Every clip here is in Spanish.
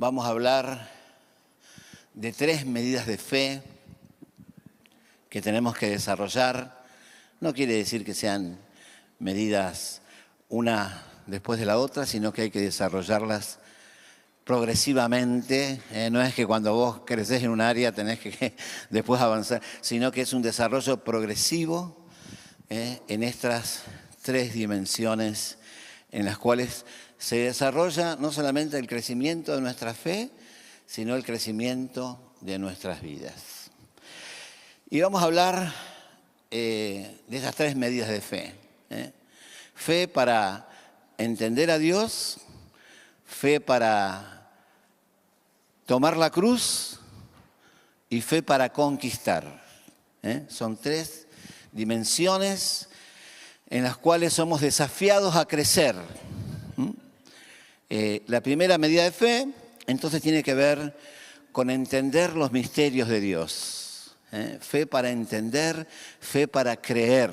vamos a hablar de 3 medidas de fe que tenemos que desarrollar. No quiere decir que sean medidas una después de la otra, sino que hay que desarrollarlas progresivamente. No es que cuando vos creces en un área tenés que después avanzar, sino que es un desarrollo progresivo en estas 3 dimensiones en las cuales se desarrolla no solamente el crecimiento de nuestra fe, sino el crecimiento de nuestras vidas. Y vamos a hablar de esas 3 medidas de fe. Fe para entender a Dios, fe para tomar la cruz y fe para conquistar. Son 3 dimensiones en las cuales somos desafiados a crecer. La primera medida de fe, entonces, tiene que ver con entender los misterios de Dios. Fe para entender, fe para creer.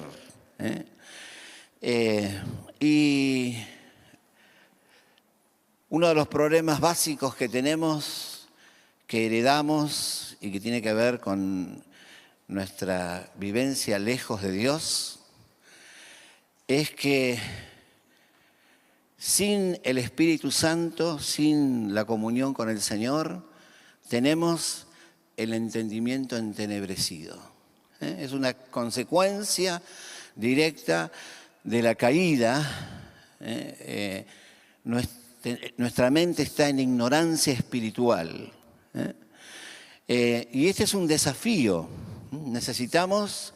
Y uno de los problemas básicos que tenemos, que heredamos y que tiene que ver con nuestra vivencia lejos de Dios, es que sin el Espíritu Santo, sin la comunión con el Señor, tenemos el entendimiento entenebrecido. Es una consecuencia directa de la caída. Nuestra mente está en ignorancia espiritual. Y este es un desafío. Necesitamos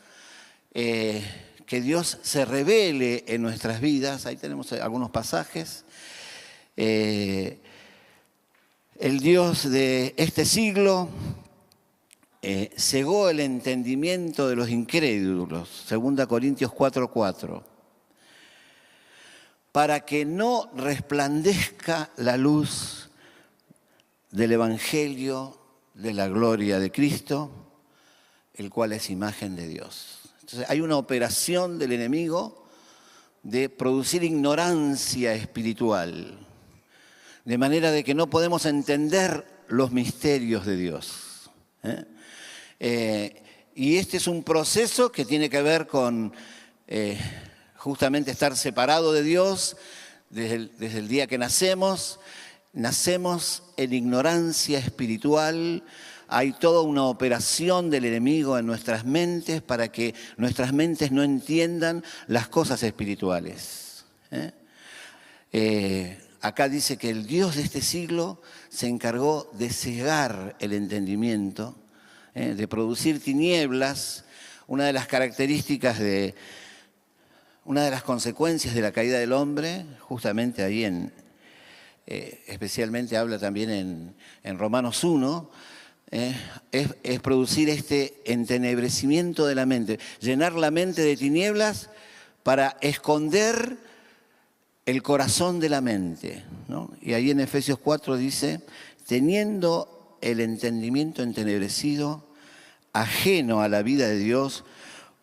que Dios se revele en nuestras vidas. Ahí tenemos algunos pasajes. El Dios de este siglo cegó el entendimiento de los incrédulos, 2 Corintios 4:4, para que no resplandezca la luz del Evangelio de la gloria de Cristo, el cual es imagen de Dios. Entonces, hay una operación del enemigo de producir ignorancia espiritual, de manera de que no podemos entender los misterios de Dios. Y este es un proceso que tiene que ver con justamente estar separado de Dios desde el día que nacemos. Nacemos en ignorancia espiritual. Hay toda una operación del enemigo en nuestras mentes para que nuestras mentes no entiendan las cosas espirituales. Acá dice que el Dios de este siglo se encargó de cegar el entendimiento, de producir tinieblas. Una de las características una de las consecuencias de la caída del hombre, justamente ahí especialmente habla también en Romanos 1, es producir este entenebrecimiento de la mente, llenar la mente de tinieblas para esconder el corazón de la mente, ¿no? Y ahí en Efesios 4 dice, teniendo el entendimiento entenebrecido, ajeno a la vida de Dios,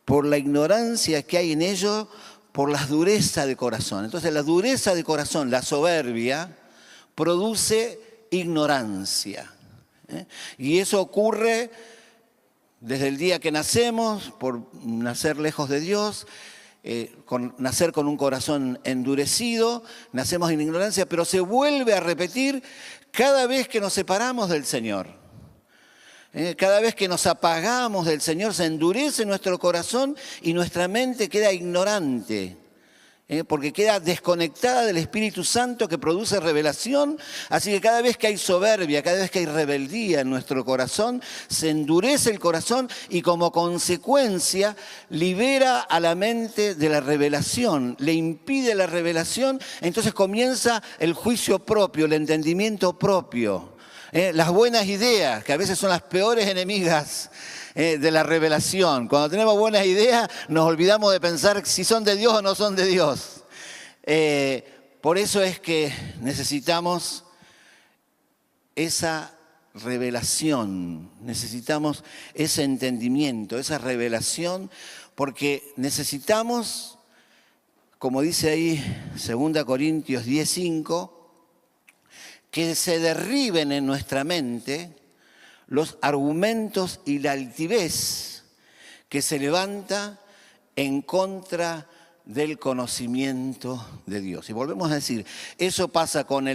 por la ignorancia que hay en ello, por la dureza de corazón. Entonces la dureza de corazón, la soberbia, produce ignorancia. Y eso ocurre desde el día que nacemos, por nacer lejos de Dios, nacer con un corazón endurecido, nacemos en ignorancia, pero se vuelve a repetir cada vez que nos separamos del Señor. Cada vez que nos apagamos del Señor, se endurece nuestro corazón y nuestra mente queda ignorante. Porque queda desconectada del Espíritu Santo que produce revelación. Así que cada vez que hay soberbia, cada vez que hay rebeldía en nuestro corazón, se endurece el corazón y como consecuencia libera a la mente de la revelación, le impide la revelación, entonces comienza el juicio propio, el entendimiento propio. Las buenas ideas, que a veces son las peores enemigas de la revelación. Cuando tenemos buenas ideas, nos olvidamos de pensar si son de Dios o no son de Dios. Por eso es que necesitamos esa revelación, necesitamos ese entendimiento, esa revelación, porque necesitamos, como dice ahí 2 Corintios 10:5, que se derriben en nuestra mente los argumentos y la altivez que se levanta en contra del conocimiento de Dios. Y volvemos a decir, eso pasa con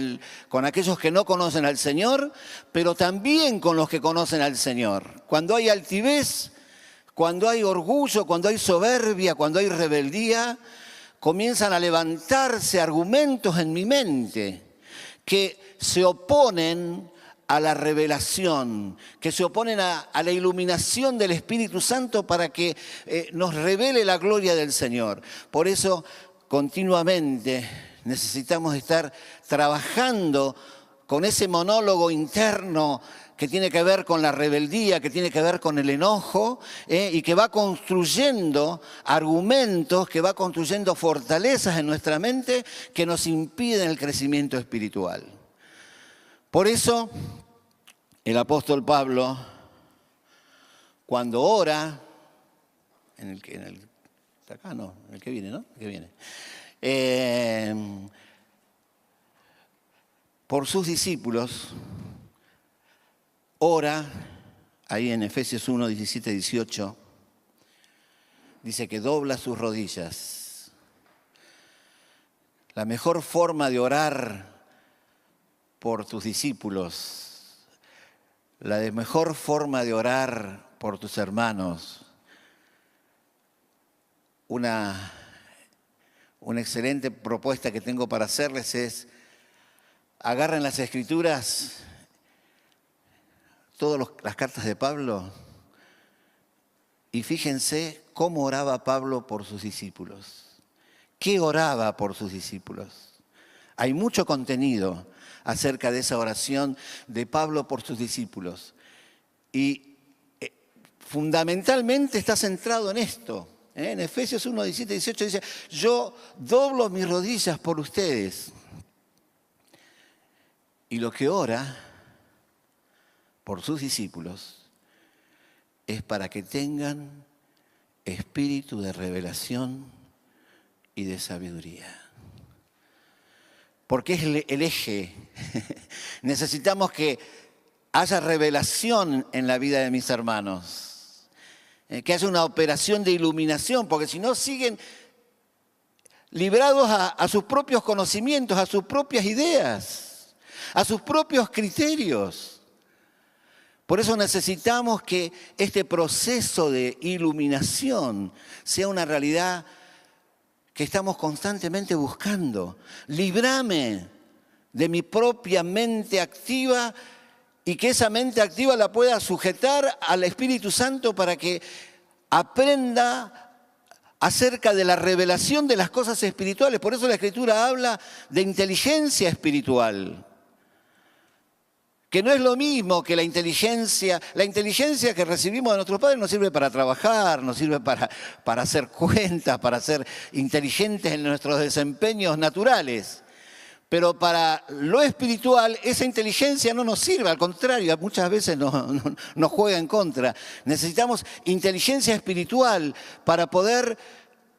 aquellos que no conocen al Señor, pero también con los que conocen al Señor. Cuando hay altivez, cuando hay orgullo, cuando hay soberbia, cuando hay rebeldía, comienzan a levantarse argumentos en mi mente que se oponen a la revelación, que se oponen a la iluminación del Espíritu Santo para que nos revele la gloria del Señor. Por eso, continuamente necesitamos estar trabajando con ese monólogo interno que tiene que ver con la rebeldía, que tiene que ver con el enojo, y que va construyendo argumentos, que va construyendo fortalezas en nuestra mente que nos impiden el crecimiento espiritual. Por eso, el apóstol Pablo, cuando ora, en el que viene, ¿no? El que viene. Por sus discípulos, ora, ahí en Efesios 1, 17, 18, dice que dobla sus rodillas. La mejor forma de orar por tus discípulos, la mejor forma de orar por tus hermanos, una excelente propuesta que tengo para hacerles es: agarren las Escrituras, todas las cartas de Pablo, y fíjense cómo oraba Pablo por sus discípulos. ¿Qué oraba por sus discípulos? Hay mucho contenido acerca de esa oración de Pablo por sus discípulos. Y fundamentalmente está centrado en esto. En Efesios 1, 17, 18 dice: yo doblo mis rodillas por ustedes. Y lo que ora por sus discípulos es para que tengan espíritu de revelación y de sabiduría. Porque es el eje. Necesitamos que haya revelación en la vida de mis hermanos. Que haya una operación de iluminación, porque si no siguen librados a sus propios conocimientos, a sus propias ideas, a sus propios criterios. Por eso necesitamos que este proceso de iluminación sea una realidad que estamos constantemente buscando. Líbrame de mi propia mente activa y que esa mente activa la pueda sujetar al Espíritu Santo para que aprenda acerca de la revelación de las cosas espirituales. Por eso la Escritura habla de inteligencia espiritual, que no es lo mismo que la inteligencia. La inteligencia que recibimos de nuestros padres nos sirve para trabajar, nos sirve para hacer cuentas, para ser inteligentes en nuestros desempeños naturales. Pero para lo espiritual, esa inteligencia no nos sirve, al contrario, muchas veces nos juega en contra. Necesitamos inteligencia espiritual para poder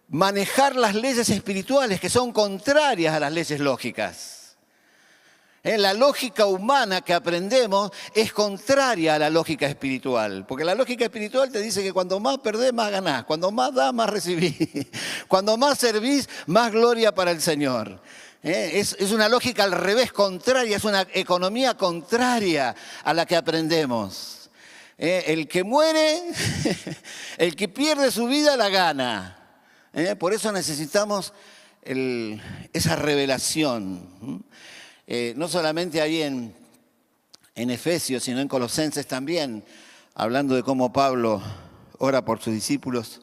manejar las leyes espirituales que son contrarias a las leyes lógicas. La lógica humana que aprendemos es contraria a la lógica espiritual, porque la lógica espiritual te dice que cuando más perdés, más ganás, cuando más das, más recibís, cuando más servís, más gloria para el Señor. Es una lógica al revés, contraria, es una economía contraria a la que aprendemos. El que muere, el que pierde su vida la gana. Por eso necesitamos esa revelación. No solamente ahí en Efesios, sino en Colosenses también, hablando de cómo Pablo ora por sus discípulos,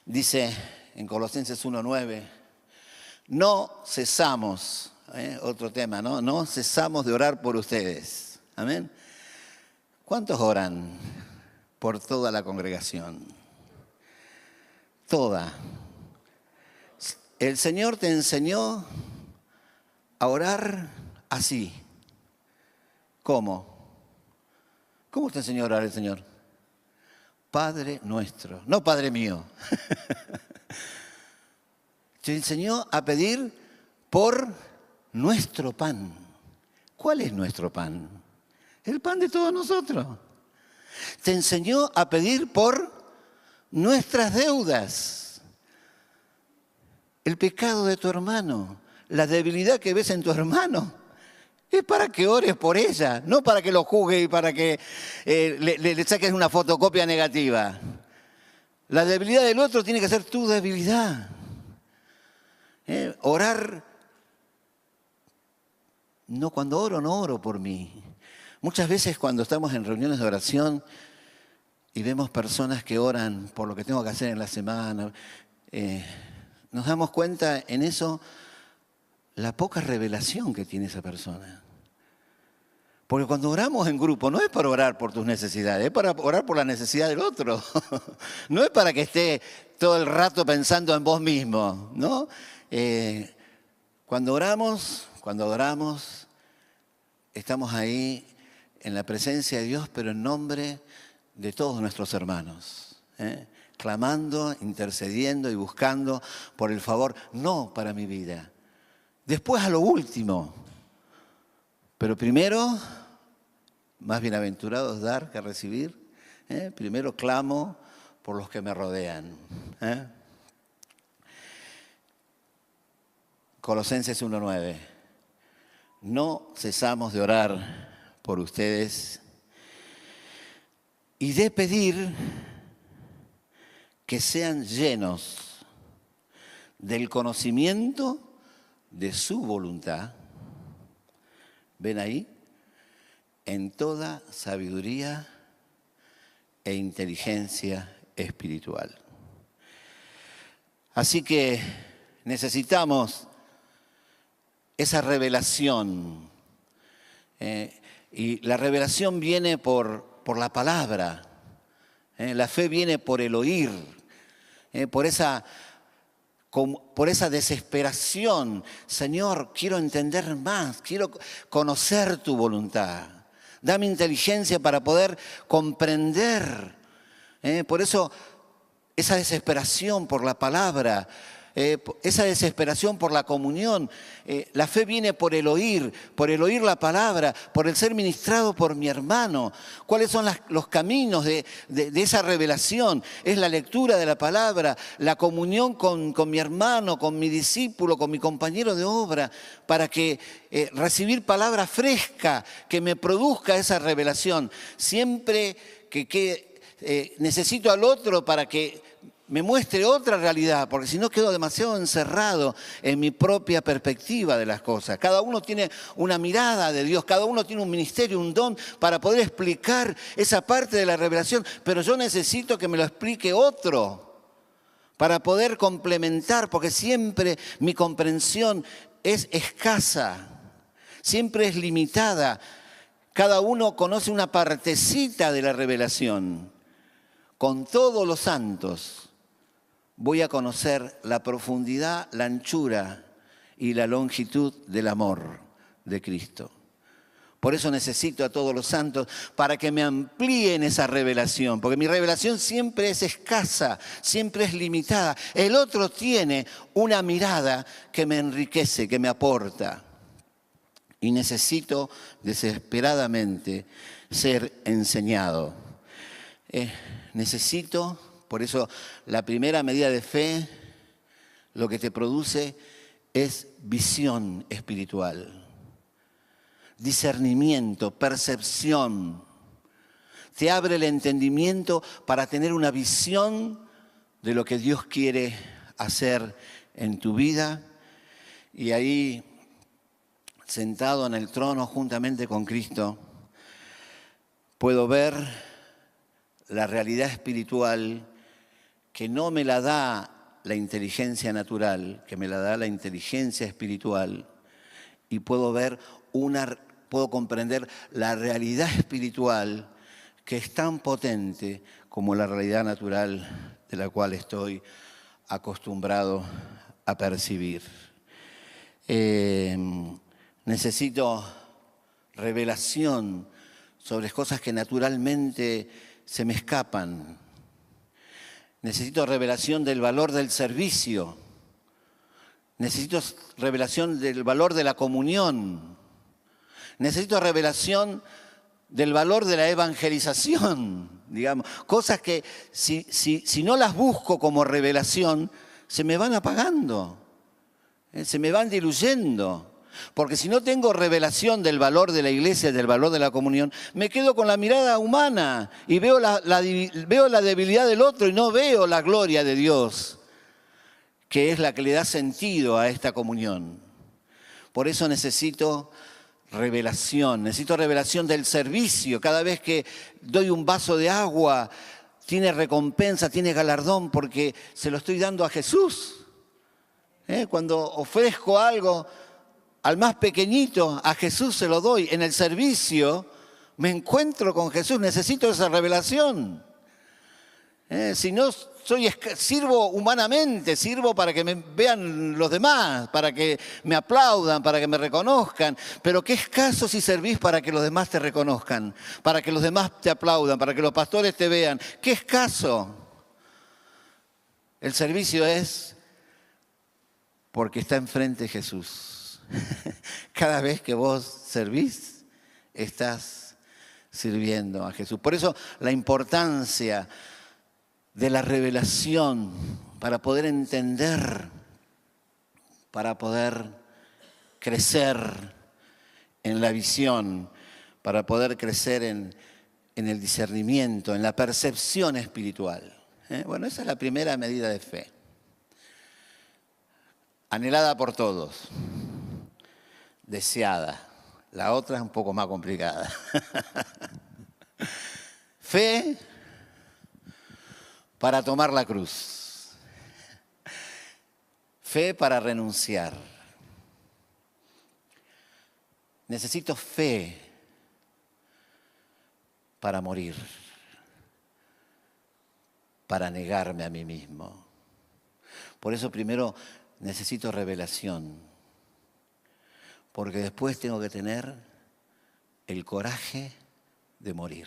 dice en Colosenses 1:9, no cesamos, otro tema, ¿no? No cesamos de orar por ustedes. Amén. ¿Cuántos oran por toda la congregación? Toda. El Señor te enseñó a orar así. ¿Cómo? ¿Cómo te enseñó a orar el Señor? Padre nuestro, no Padre mío. Te enseñó a pedir por nuestro pan. ¿Cuál es nuestro pan? El pan de todos nosotros. Te enseñó a pedir por nuestras deudas. El pecado de tu hermano, la debilidad que ves en tu hermano, es para que ores por ella, no para que lo juzgues y para que le saques una fotocopia negativa. La debilidad del otro tiene que ser tu debilidad. Orar, no, cuando oro, no oro por mí. Muchas veces cuando estamos en reuniones de oración y vemos personas que oran por lo que tengo que hacer en la semana, nos damos cuenta en eso la poca revelación que tiene esa persona. Porque cuando oramos en grupo no es para orar por tus necesidades, es para orar por la necesidad del otro. No es para que esté todo el rato pensando en vos mismo, ¿no? Cuando oramos, estamos ahí en la presencia de Dios, pero en nombre de todos nuestros hermanos, clamando, intercediendo y buscando por el favor, no para mi vida. Después a lo último, pero primero, más bienaventurados dar que recibir. Primero clamo por los que me rodean. Colosenses 1:9. No cesamos de orar por ustedes y de pedir que sean llenos del conocimiento de su voluntad. ¿Ven ahí? En toda sabiduría e inteligencia espiritual. Así que necesitamos esa revelación. Y la revelación viene por la palabra. La fe viene por el oír. Por esa desesperación. Señor, quiero entender más, quiero conocer tu voluntad. Dame inteligencia para poder comprender. Por eso, esa desesperación por la palabra, esa desesperación por la comunión. La fe viene por el oír la palabra, por el ser ministrado por mi hermano. ¿Cuáles son los caminos de esa revelación? Es la lectura de la palabra, la comunión con mi hermano, con mi discípulo, con mi compañero de obra, para que recibir palabra fresca que me produzca esa revelación. Siempre que necesito al otro para que me muestre otra realidad, porque si no quedo demasiado encerrado en mi propia perspectiva de las cosas. Cada uno tiene una mirada de Dios, cada uno tiene un ministerio, un don para poder explicar esa parte de la revelación, pero yo necesito que me lo explique otro para poder complementar, porque siempre mi comprensión es escasa, siempre es limitada. Cada uno conoce una partecita de la revelación. Con todos los santos voy a conocer la profundidad, la anchura y la longitud del amor de Cristo. Por eso necesito a todos los santos para que me amplíen esa revelación, porque mi revelación siempre es escasa, siempre es limitada. El otro tiene una mirada que me enriquece, que me aporta. Y necesito desesperadamente ser enseñado. Necesito. Por eso la primera medida de fe, lo que te produce es visión espiritual, discernimiento, percepción. Te abre el entendimiento para tener una visión de lo que Dios quiere hacer en tu vida. Y ahí, sentado en el trono juntamente con Cristo, puedo ver la realidad espiritual que no me la da la inteligencia natural, que me la da la inteligencia espiritual, y puedo comprender la realidad espiritual que es tan potente como la realidad natural de la cual estoy acostumbrado a percibir. Necesito revelación sobre cosas que naturalmente se me escapan. Necesito revelación del valor del servicio. Necesito revelación del valor de la comunión. Necesito revelación del valor de la evangelización, digamos. Cosas que si no las busco como revelación, se me van apagando, se me van diluyendo. Porque si no tengo revelación del valor de la iglesia, del valor de la comunión, me quedo con la mirada humana y veo la debilidad del otro y no veo la gloria de Dios, que es la que le da sentido a esta comunión. Por eso necesito revelación del servicio. Cada vez que doy un vaso de agua, tiene recompensa, tiene galardón, porque se lo estoy dando a Jesús. Cuando ofrezco algo al más pequeñito, a Jesús se lo doy. En el servicio me encuentro con Jesús, necesito esa revelación. Si no sirvo humanamente, sirvo para que me vean los demás, para que me aplaudan, para que me reconozcan. Pero qué escaso si servís para que los demás te reconozcan, para que los demás te aplaudan, para que los pastores te vean. Qué escaso. El servicio es porque está enfrente Jesús. Cada vez que vos servís, estás sirviendo a Jesús. Por eso la importancia de la revelación para poder entender, para poder crecer en la visión, para poder crecer en el discernimiento, en la percepción espiritual. Bueno, esa es la primera medida de fe, anhelada por todos, deseada. La otra es un poco más complicada. Fe para tomar la cruz. Fe para renunciar. Necesito fe para morir, para negarme a mí mismo. Por eso primero necesito revelación, porque después tengo que tener el coraje de morir,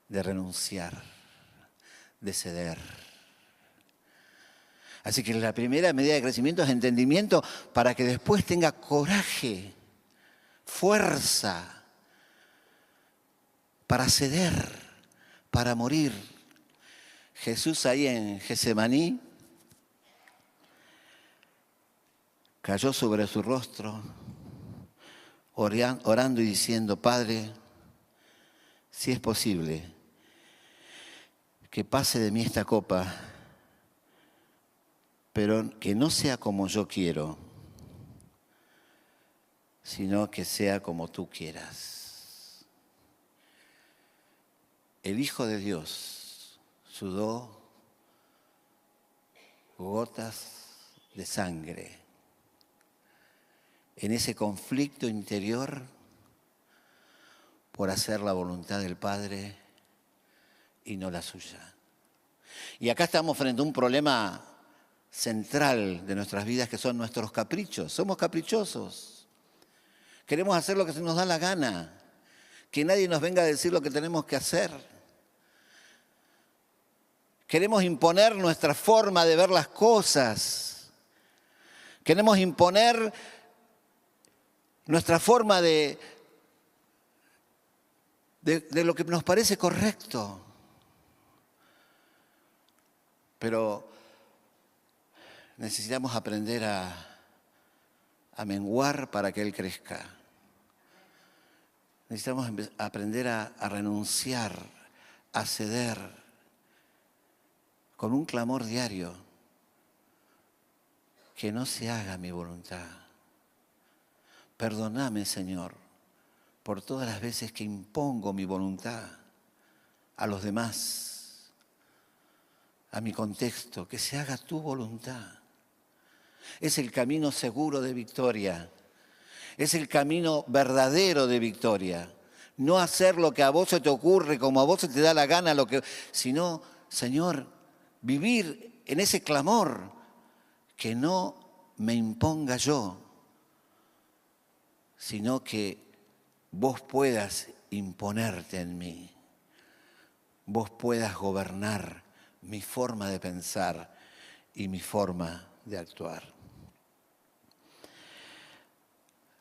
de renunciar, de ceder. Así que la primera medida de crecimiento es entendimiento para que después tenga coraje, fuerza, para ceder, para morir. Jesús ahí en Getsemaní cayó sobre su rostro, orando y diciendo: Padre, si es posible, que pase de mí esta copa, pero que no sea como yo quiero, sino que sea como tú quieras. El Hijo de Dios sudó gotas de sangre en ese conflicto interior por hacer la voluntad del Padre y no la suya. Y acá estamos frente a un problema central de nuestras vidas, que son nuestros caprichos. Somos caprichosos. Queremos hacer lo que se nos da la gana. Que nadie nos venga a decir lo que tenemos que hacer. Queremos imponer nuestra forma de ver las cosas. Queremos imponer nuestra forma de lo que nos parece correcto. Pero necesitamos aprender a menguar para que Él crezca. Necesitamos aprender a renunciar, a ceder, con un clamor diario: que no se haga mi voluntad. Perdóname, Señor, por todas las veces que impongo mi voluntad a los demás, a mi contexto. Que se haga tu voluntad. Es el camino seguro de victoria. Es el camino verdadero de victoria. No hacer lo que a vos se te ocurre, como a vos se te da la gana, sino, Señor, vivir en ese clamor, que no me imponga yo, sino que vos puedas imponerte en mí, vos puedas gobernar mi forma de pensar y mi forma de actuar.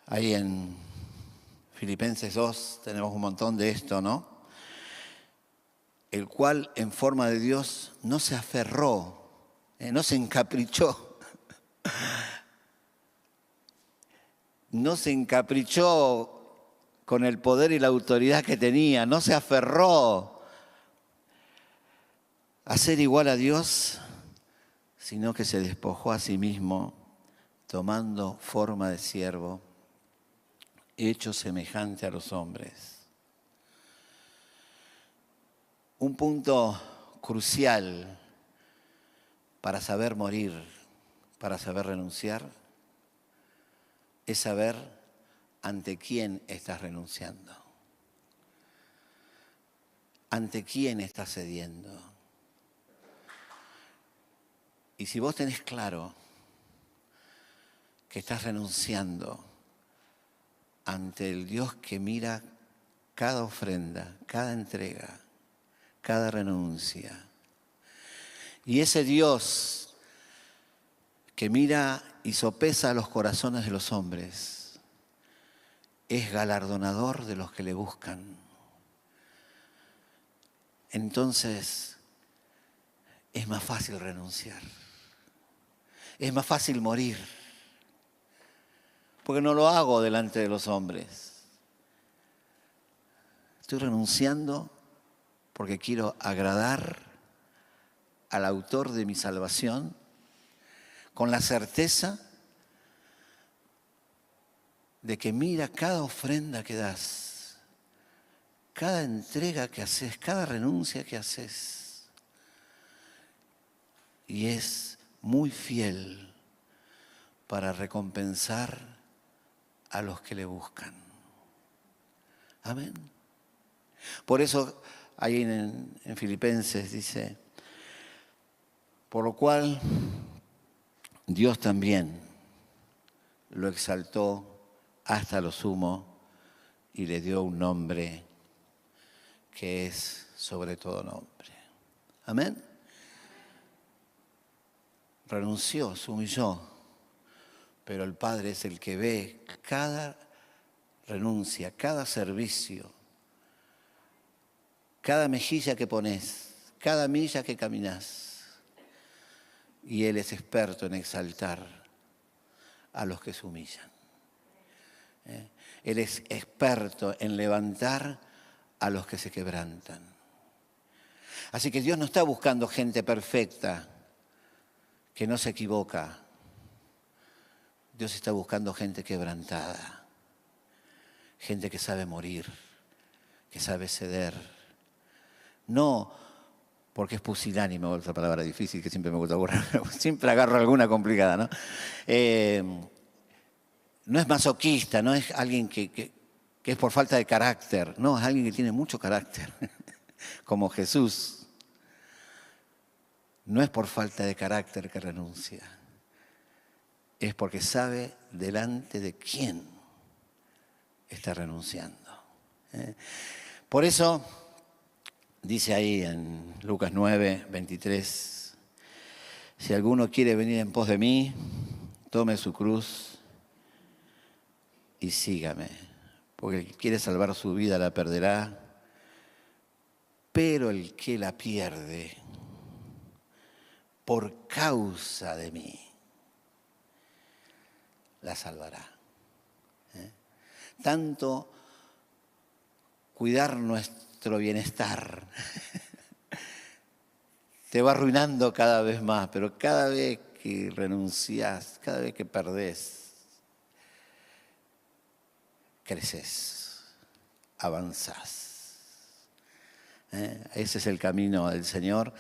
Ahí en Filipenses 2, tenemos un montón de esto, ¿no? El cual en forma de Dios no se aferró, no se encaprichó. No se encaprichó con el poder y la autoridad que tenía, no se aferró a ser igual a Dios, sino que se despojó a sí mismo, tomando forma de siervo, hecho semejante a los hombres. Un punto crucial para saber morir, para saber renunciar, es saber ante quién estás renunciando, ante quién estás cediendo. Y si vos tenés claro que estás renunciando ante el Dios que mira cada ofrenda, cada entrega, cada renuncia, y ese Dios que mira y sopesa los corazones de los hombres, es galardonador de los que le buscan. Entonces, es más fácil renunciar. Es más fácil morir. Porque no lo hago delante de los hombres. Estoy renunciando porque quiero agradar al autor de mi salvación, con la certeza de que mira cada ofrenda que das, cada entrega que haces, cada renuncia que haces, y es muy fiel para recompensar a los que le buscan. Amén. Por eso ahí en Filipenses dice, por lo cual Dios también lo exaltó hasta lo sumo y le dio un nombre que es sobre todo nombre. Amén. Renunció, se humilló, pero el Padre es el que ve cada renuncia, cada servicio, cada mejilla que pones, cada milla que caminas. Y Él es experto en exaltar a los que se humillan. Él es experto en levantar a los que se quebrantan. Así que Dios no está buscando gente perfecta, que no se equivoca. Dios está buscando gente quebrantada, gente que sabe morir, que sabe ceder. No porque es pusilánime, otra palabra difícil que siempre me gusta borrar, siempre agarro alguna complicada, ¿no? No es masoquista, no es alguien que es por falta de carácter, no, es alguien que tiene mucho carácter, como Jesús. No es por falta de carácter que renuncia, es porque sabe delante de quién está renunciando. Por eso dice ahí en Lucas 9, 23, si alguno quiere venir en pos de mí, tome su cruz y sígame, porque el que quiere salvar su vida la perderá, pero el que la pierde por causa de mí, la salvará. Tanto cuidar nuestro bienestar te va arruinando cada vez más, pero cada vez que renunciás, cada vez que perdés, creces, avanzás. Ese es el camino del Señor.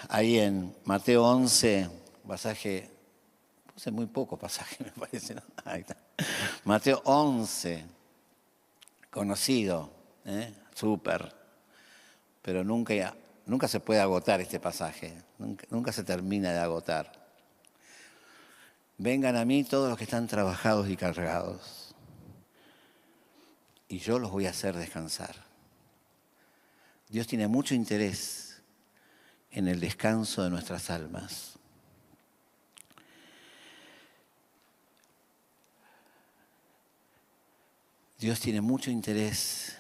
Ahí en Mateo 11, pasaje, puse muy poco pasaje, me parece, ¿no? Ahí está. Mateo 11, conocido, súper, pero nunca se puede agotar este pasaje, nunca se termina de agotar. Vengan a mí todos los que están trabajados y cargados, y yo los voy a hacer descansar. Dios tiene mucho interés en el descanso de nuestras almas. Dios tiene mucho interés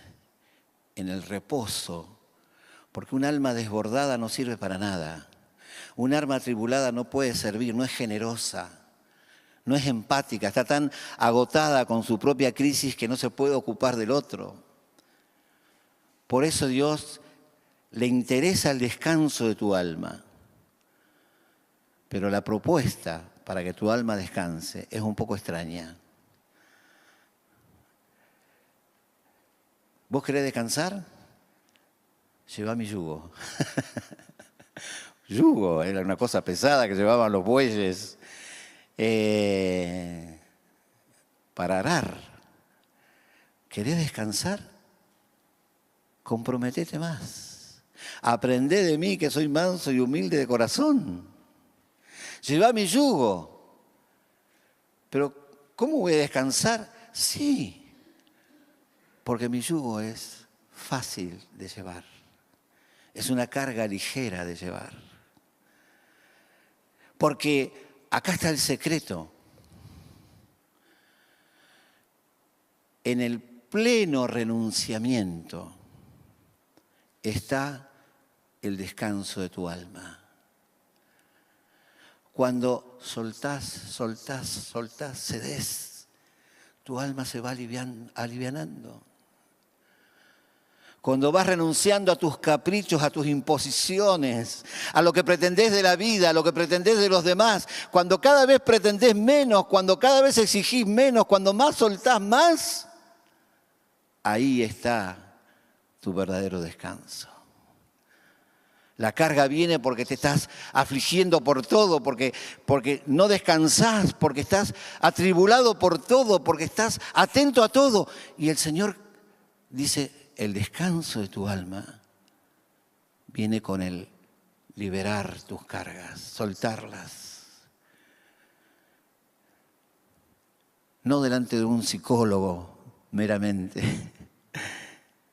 en el reposo, porque un alma desbordada no sirve para nada. Un alma atribulada no puede servir, no es generosa, no es empática, está tan agotada con su propia crisis que no se puede ocupar del otro. Por eso Dios le interesa el descanso de tu alma. Pero la propuesta para que tu alma descanse es un poco extraña. ¿Vos querés descansar? Llevá mi yugo. Yugo, era una cosa pesada que llevaban los bueyes para arar. ¿Querés descansar? Comprometete más. Aprendé de mí que soy manso y humilde de corazón. Llevá mi yugo. Pero, ¿cómo voy a descansar? Sí, porque mi yugo es fácil de llevar. Es una carga ligera de llevar. Porque acá está el secreto. En el pleno renunciamiento está el descanso de tu alma. Cuando soltás, cedés, tu alma se va alivianando. Cuando vas renunciando a tus caprichos, a tus imposiciones, a lo que pretendés de la vida, a lo que pretendés de los demás, cuando cada vez pretendés menos, cuando cada vez exigís menos, cuando más soltás más, ahí está tu verdadero descanso. La carga viene porque te estás afligiendo por todo, porque no descansás, porque estás atribulado por todo, porque estás atento a todo. Y el Señor dice, el descanso de tu alma viene con el liberar tus cargas, soltarlas. No delante de un psicólogo meramente,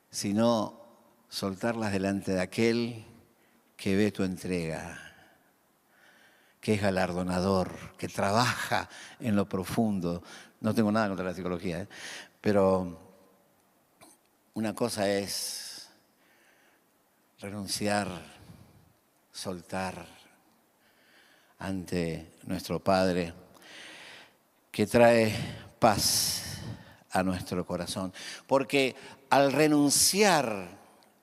sino soltarlas delante de aquel que ve tu entrega, que es galardonador, que trabaja en lo profundo. No tengo nada contra la psicología, pero una cosa es renunciar, soltar ante nuestro Padre, que trae paz a nuestro corazón. Porque al renunciar,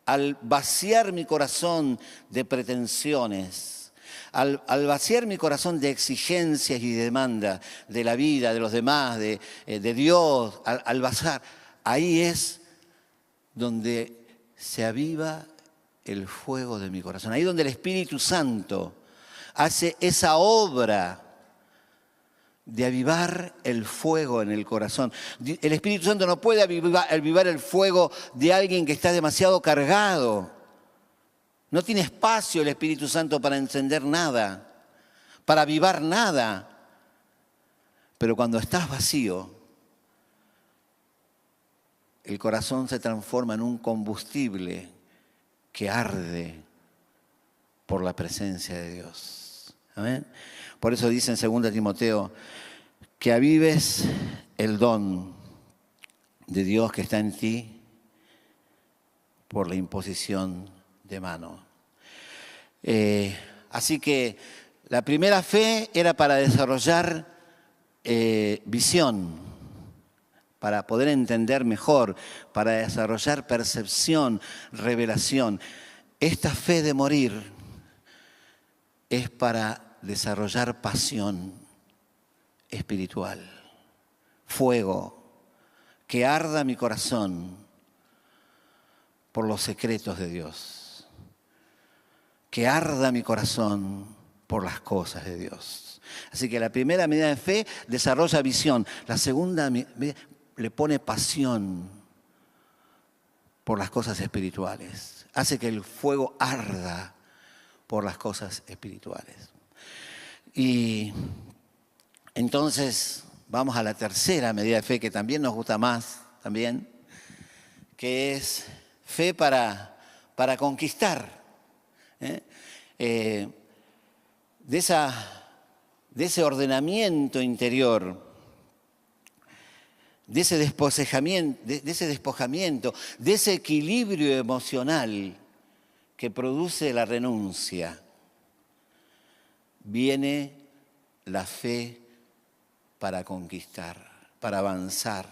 al vaciar mi corazón de pretensiones, al vaciar mi corazón de exigencias y de demanda de la vida, de los demás, de Dios, al vaciar, ahí es donde se aviva el fuego de mi corazón. Ahí donde el Espíritu Santo hace esa obra de avivar el fuego en el corazón. El Espíritu Santo no puede avivar el fuego de alguien que está demasiado cargado. No tiene espacio el Espíritu Santo para encender nada, para avivar nada. Pero cuando estás vacío, el corazón se transforma en un combustible que arde por la presencia de Dios. ¿Amén? Por eso dice en 2 Timoteo, que avives el don de Dios que está en ti por la imposición de mano. Así que la primera fe era para desarrollar visión, para poder entender mejor, para desarrollar percepción, revelación. Esta fe de morir es para desarrollar pasión espiritual, fuego, que arda mi corazón por los secretos de Dios, que arda mi corazón por las cosas de Dios. Así que la primera medida de fe desarrolla visión, la segunda le pone pasión por las cosas espirituales, hace que el fuego arda por las cosas espirituales. Y entonces vamos a la tercera medida de fe que también nos gusta más, también, que es fe para conquistar. De ese ordenamiento interior de ese despojamiento, de ese equilibrio emocional que produce la renuncia, viene la fe para conquistar, para avanzar.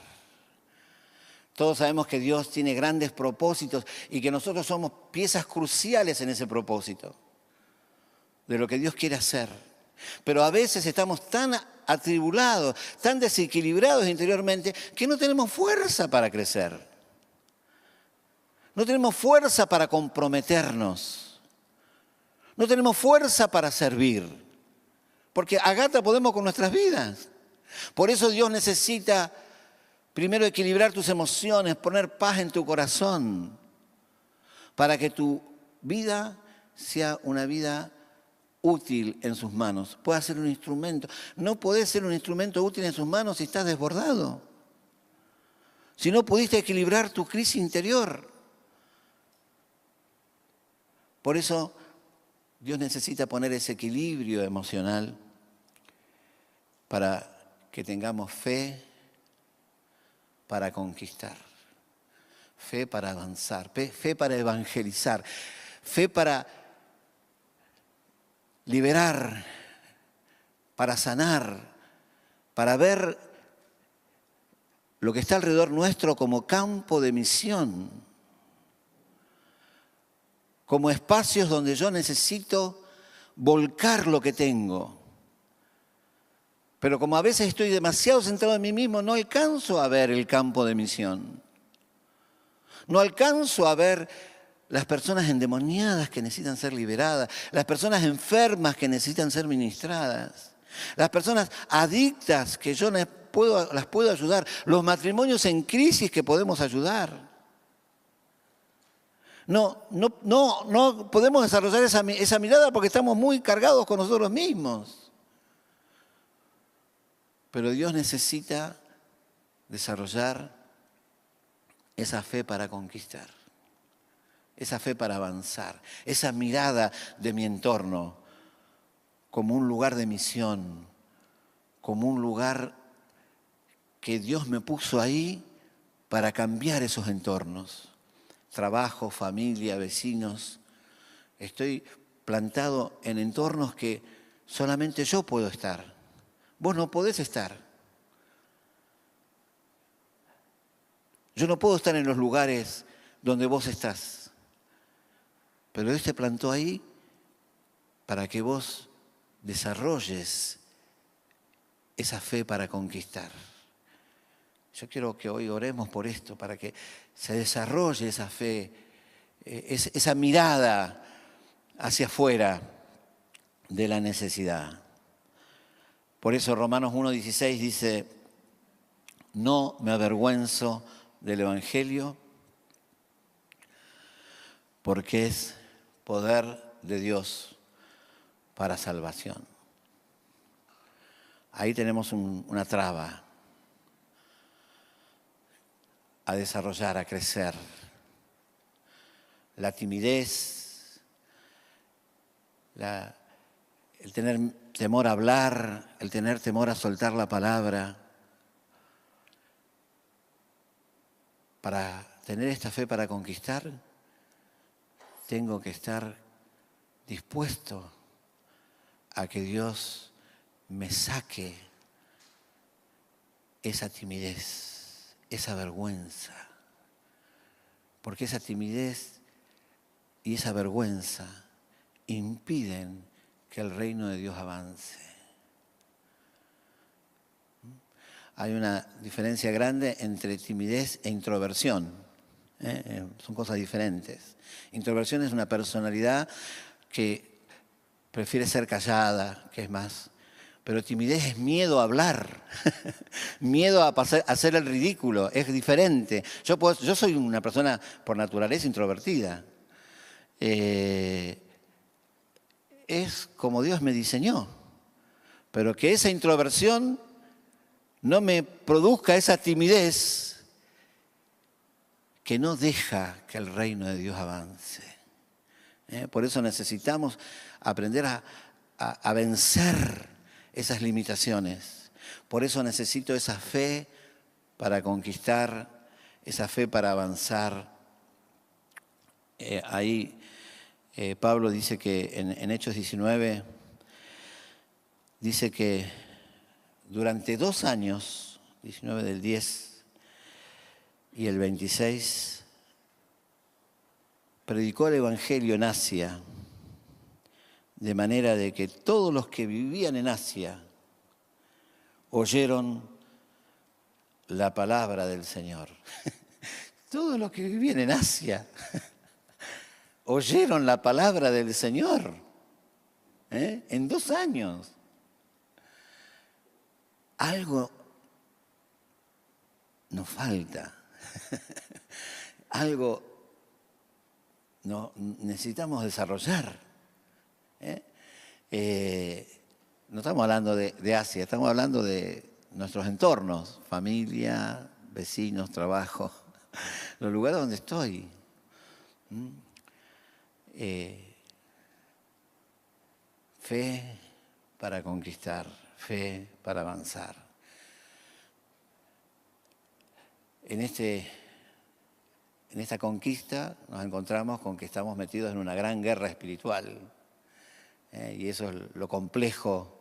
Todos sabemos que Dios tiene grandes propósitos y que nosotros somos piezas cruciales en ese propósito, de lo que Dios quiere hacer. Pero a veces estamos tan atribulados, tan desequilibrados interiormente, que no tenemos fuerza para crecer. No tenemos fuerza para comprometernos. No tenemos fuerza para servir. Porque a gata podemos con nuestras vidas. Por eso Dios necesita primero equilibrar tus emociones, poner paz en tu corazón, para que tu vida sea una vida útil en sus manos. Pueda ser un instrumento. No podés ser un instrumento útil en sus manos si estás desbordado. Si no pudiste equilibrar tu crisis interior. Por eso Dios necesita poner ese equilibrio emocional para que tengamos fe para conquistar, fe para avanzar, fe para evangelizar, fe para liberar, para sanar, para ver lo que está alrededor nuestro como campo de misión, como espacios donde yo necesito volcar lo que tengo. Pero como a veces estoy demasiado centrado en mí mismo, no alcanzo a ver el campo de misión. No alcanzo a ver las personas endemoniadas que necesitan ser liberadas, las personas enfermas que necesitan ser ministradas, las personas adictas que yo las puedo ayudar, los matrimonios en crisis que podemos ayudar. No podemos desarrollar esa mirada porque estamos muy cargados con nosotros mismos. Pero Dios necesita desarrollar esa fe para conquistar, esa fe para avanzar, esa mirada de mi entorno como un lugar de misión, como un lugar que Dios me puso ahí para cambiar esos entornos. Trabajo, familia, vecinos. Estoy plantado en entornos que solamente yo puedo estar. Vos no podés estar. Yo no puedo estar en los lugares donde vos estás. Pero Dios te plantó ahí para que vos desarrolles esa fe para conquistar. Yo quiero que hoy oremos por esto, para que se desarrolle esa fe, esa mirada hacia afuera de la necesidad. Por eso Romanos 1:16 dice, no me avergüenzo del Evangelio, porque es poder de Dios para salvación. Ahí tenemos una traba a desarrollar, a crecer. La timidez, el tener temor a hablar, el tener temor a soltar la palabra. Para tener esta fe para conquistar, tengo que estar dispuesto a que Dios me saque esa timidez, esa vergüenza. Porque esa timidez y esa vergüenza impiden que el reino de Dios avance. Hay una diferencia grande entre timidez e introversión. Son cosas diferentes. Introversión es una personalidad que prefiere ser callada, que es más. Pero timidez es miedo a hablar, miedo a hacer el ridículo, es diferente. Yo soy una persona por naturaleza introvertida. Es como Dios me diseñó. Pero que esa introversión no me produzca esa timidez que no deja que el reino de Dios avance. Por eso necesitamos aprender a vencer esas limitaciones. Por eso necesito esa fe para conquistar, esa fe para avanzar. Ahí Pablo dice que en Hechos 19, dice que durante 2 años, 19 del 10 y el 26, predicó el Evangelio en Asia, de manera de que todos los que vivían en Asia oyeron la palabra del Señor. Todos los que vivían en Asia oyeron la palabra del Señor, en 2 años. Algo nos falta, algo necesitamos desarrollar. No estamos hablando de Asia, estamos hablando de nuestros entornos, familia, vecinos, trabajo, los lugares donde estoy. Fe para conquistar, fe para avanzar. En esta conquista nos encontramos con que estamos metidos en una gran guerra espiritual. Y eso es lo complejo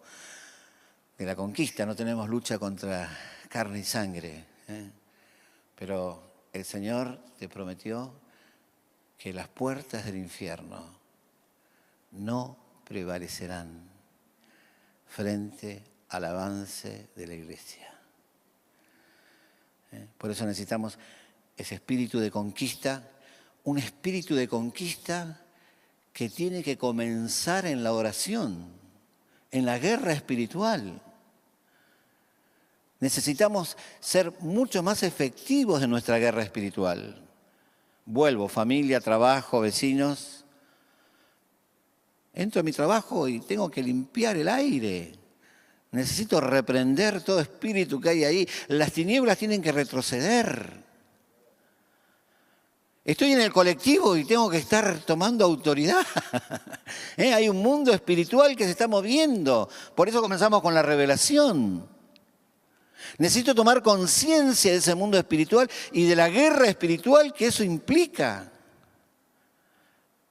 de la conquista. No tenemos lucha contra carne y sangre. Pero el Señor te prometió que las puertas del infierno no prevalecerán frente al avance de la iglesia. Por eso necesitamos ese espíritu de conquista, un espíritu de conquista que tiene que comenzar en la oración, en la guerra espiritual. Necesitamos ser mucho más efectivos en nuestra guerra espiritual. Vuelvo, familia, trabajo, vecinos. Entro a mi trabajo y tengo que limpiar el aire. Necesito reprender todo espíritu que hay ahí. Las tinieblas tienen que retroceder. Estoy en el colectivo y tengo que estar tomando autoridad. Hay un mundo espiritual que se está moviendo. Por eso comenzamos con la revelación. Necesito tomar conciencia de ese mundo espiritual y de la guerra espiritual que eso implica.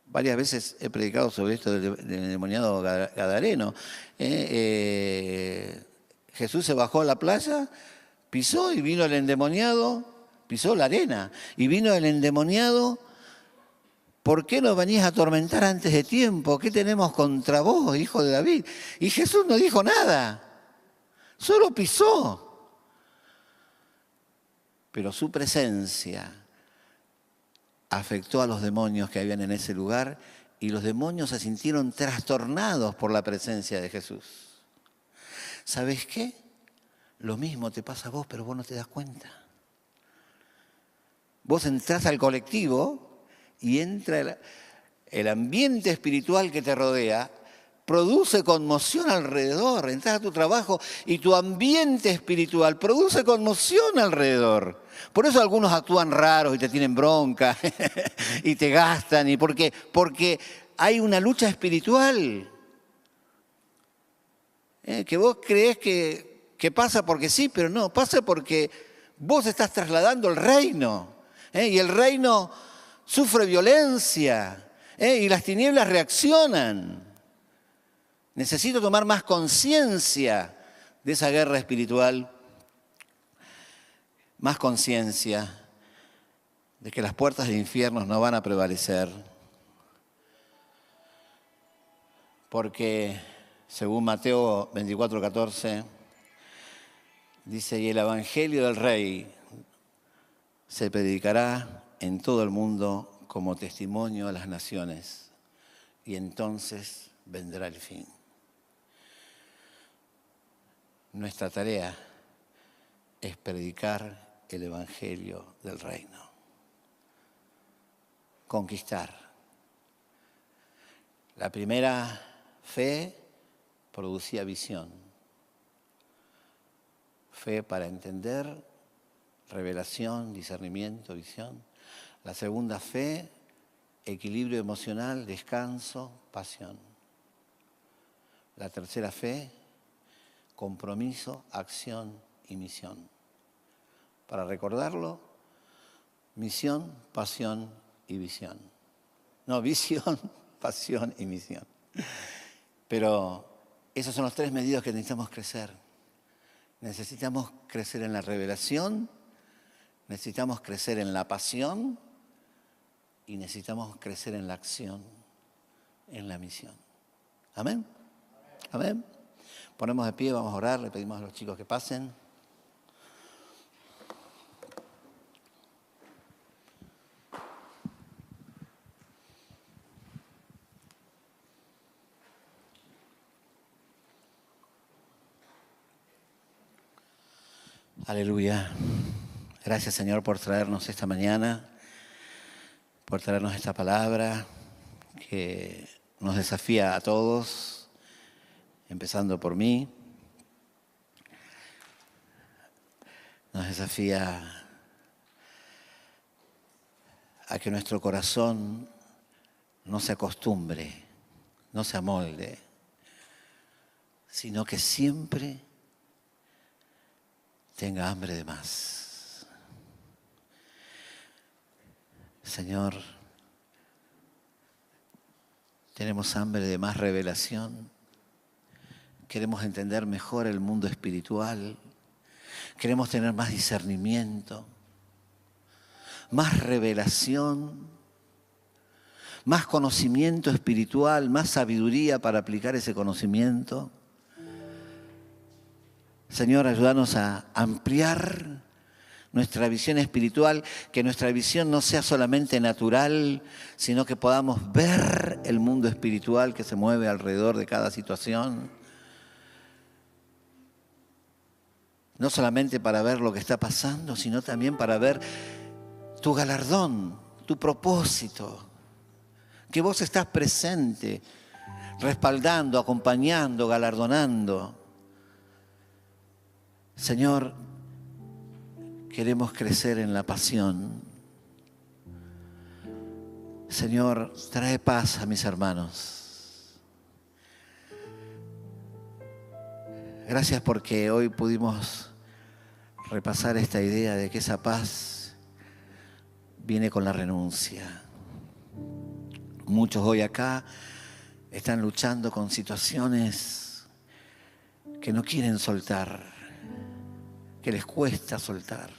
Varias veces he predicado sobre esto del endemoniado gadareno. Jesús se bajó a la playa, pisó y vino el endemoniado. Pisó la arena y vino el endemoniado. ¿Por qué nos venís a atormentar antes de tiempo? ¿Qué tenemos contra vos, hijo de David? Y Jesús no dijo nada, solo pisó. Pero su presencia afectó a los demonios que habían en ese lugar y los demonios se sintieron trastornados por la presencia de Jesús. ¿Sabes qué? Lo mismo te pasa a vos, pero vos no te das cuenta. Vos entrás al colectivo y entra el ambiente espiritual que te rodea, produce conmoción alrededor. Entrás a tu trabajo y tu ambiente espiritual produce conmoción alrededor. Por eso algunos actúan raros y te tienen bronca y te gastan. Porque hay una lucha espiritual. Que vos creés que pasa porque sí, pero no, pasa porque vos estás trasladando el reino. Y el reino sufre violencia, y las tinieblas reaccionan. Necesito tomar más conciencia de esa guerra espiritual, más conciencia de que las puertas del infierno no van a prevalecer, porque según Mateo 24:14, dice, y el evangelio del Rey se predicará en todo el mundo como testimonio a las naciones, y entonces vendrá el fin. Nuestra tarea es predicar el evangelio del reino, conquistar. La primera fe producía visión, fe para entender, revelación, discernimiento, visión. La segunda fe, equilibrio emocional, descanso, pasión. La tercera fe, compromiso, acción y misión. para recordarlo: misión, pasión y visión. No, visión, pasión y misión. Pero esos son los 3 medios que necesitamos crecer. Necesitamos crecer en la revelación, necesitamos crecer en la pasión y necesitamos crecer en la acción, en la misión. ¿Amén? Amén. Ponemos de pie, vamos a orar, le pedimos a los chicos que pasen. Aleluya. Gracias, Señor, por traernos esta mañana, por traernos esta palabra que nos desafía a todos, empezando por mí. Nos desafía a que nuestro corazón no se acostumbre, no se amolde, sino que siempre tenga hambre de más. Señor, tenemos hambre de más revelación. Queremos entender mejor el mundo espiritual. Queremos tener más discernimiento, más revelación, más conocimiento espiritual, más sabiduría para aplicar ese conocimiento. Señor, ayúdanos a ampliar nuestra visión espiritual, que nuestra visión no sea solamente natural, sino que podamos ver el mundo espiritual que se mueve alrededor de cada situación. No solamente para ver lo que está pasando, sino también para ver tu galardón, tu propósito, que vos estás presente, respaldando, acompañando, galardonando. Señor, queremos crecer en la pasión. Señor, trae paz a mis hermanos. Gracias porque hoy pudimos repasar esta idea de que esa paz viene con la renuncia. Muchos hoy acá están luchando con situaciones que no quieren soltar, que les cuesta soltar,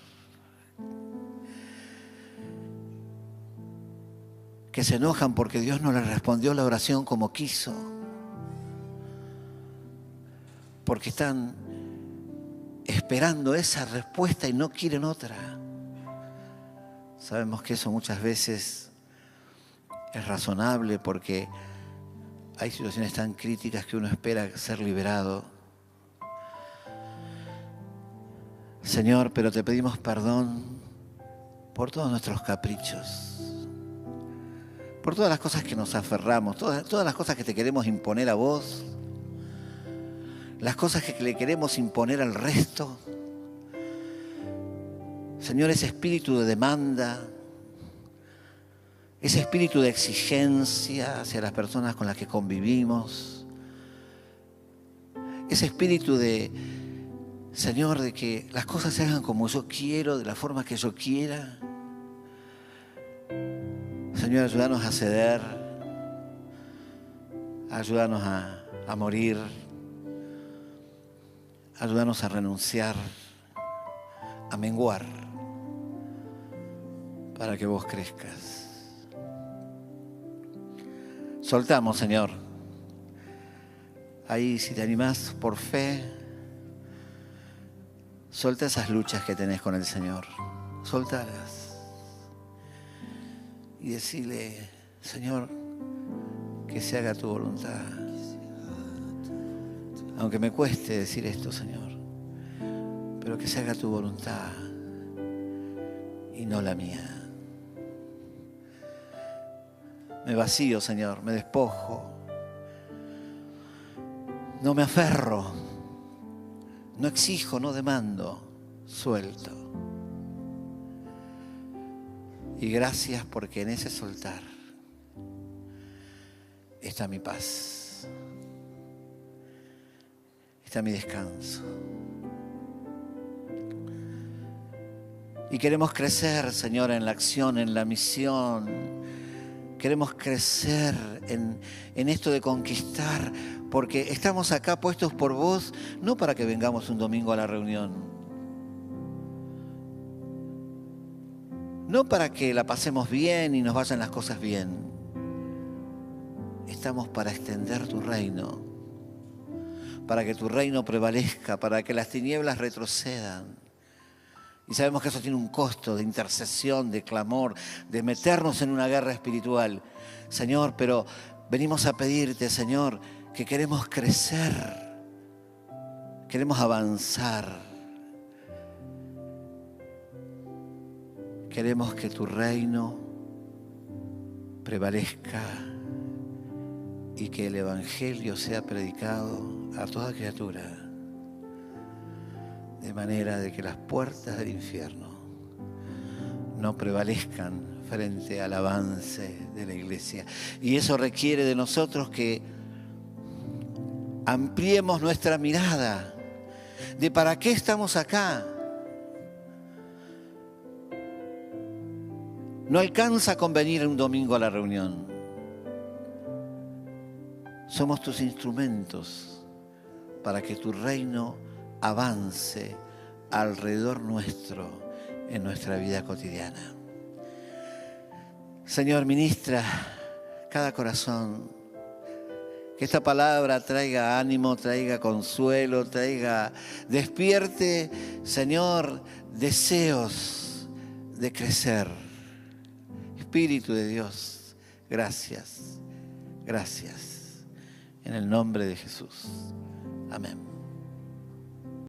que se enojan porque Dios no les respondió la oración como quiso, porque están esperando esa respuesta y no quieren otra. Sabemos que eso muchas veces es razonable porque hay situaciones tan críticas que uno espera ser liberado. Señor, pero te pedimos perdón por todos nuestros caprichos, por todas las cosas que nos aferramos, todas las cosas que te queremos imponer a vos, las cosas que le queremos imponer al resto. Señor, ese espíritu de demanda, ese espíritu de exigencia hacia las personas con las que convivimos, ese espíritu de, Señor, de que las cosas se hagan como yo quiero, de la forma que yo quiera. Señor, ayúdanos a ceder, ayúdanos a morir, ayúdanos a renunciar, a menguar, para que vos crezcas. Soltamos, Señor. Ahí, si te animás por fe, solta esas luchas que tenés con el Señor. Soltalas. Y decirle, Señor, que se haga tu voluntad. Aunque me cueste decir esto, Señor, pero que se haga tu voluntad y no la mía. Me vacío, Señor, me despojo. No me aferro, no exijo, no demando, suelto. Y gracias porque en ese soltar está mi paz, está mi descanso. Y queremos crecer, Señor, en la acción, en la misión. Queremos crecer en esto de conquistar, porque estamos acá puestos por vos, no para que vengamos un domingo a la reunión, no para que la pasemos bien y nos vayan las cosas bien. Estamos para extender tu reino, para que tu reino prevalezca, para que las tinieblas retrocedan. Y sabemos que eso tiene un costo de intercesión, de clamor, de meternos en una guerra espiritual. Señor, pero venimos a pedirte, Señor, que queremos crecer, queremos avanzar. Queremos que tu reino prevalezca y que el Evangelio sea predicado a toda criatura, de manera de que las puertas del infierno no prevalezcan frente al avance de la iglesia. Y eso requiere de nosotros que ampliemos nuestra mirada de para qué estamos acá. No alcanza con venir un domingo a la reunión. Somos tus instrumentos para que tu reino avance alrededor nuestro en nuestra vida cotidiana. Señor, ministra cada corazón, que esta palabra traiga ánimo, traiga consuelo, despierte, Señor, deseos de crecer. Espíritu de Dios, gracias, gracias. En el nombre de Jesús. Amén.